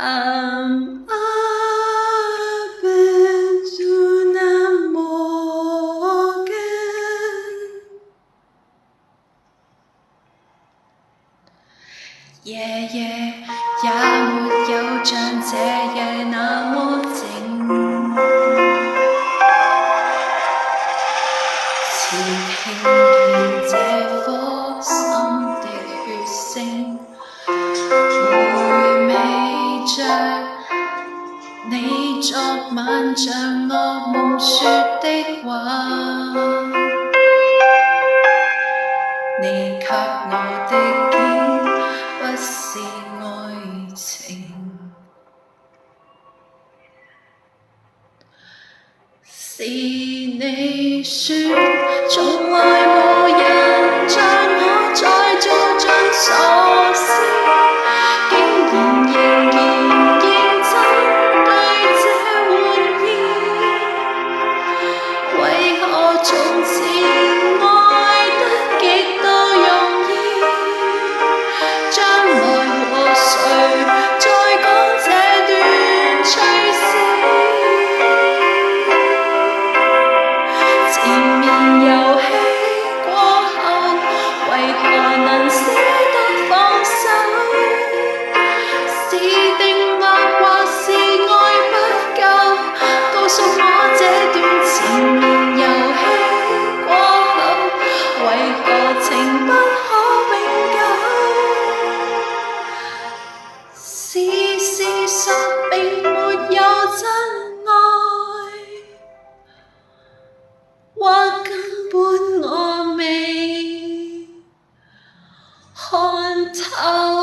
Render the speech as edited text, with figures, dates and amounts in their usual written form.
I'm up into the morgen， 夜夜也沒有像這夜那麼靜，似聽見這顆心的血聲，回味着你昨晚像惡夢說的話，你給我的竟不是愛情，是你說從來無人像我在做盡傻事，竟然仍然認真對這玩意，為何從前愛得極度容易，將來和誰再講這段趣事，前面遊戲過後為何能捨得放手，是定默或是愛不夠，告訴我這段前面遊戲過後為何情不可永久，是事實並沒有真愛，或根本我未看透。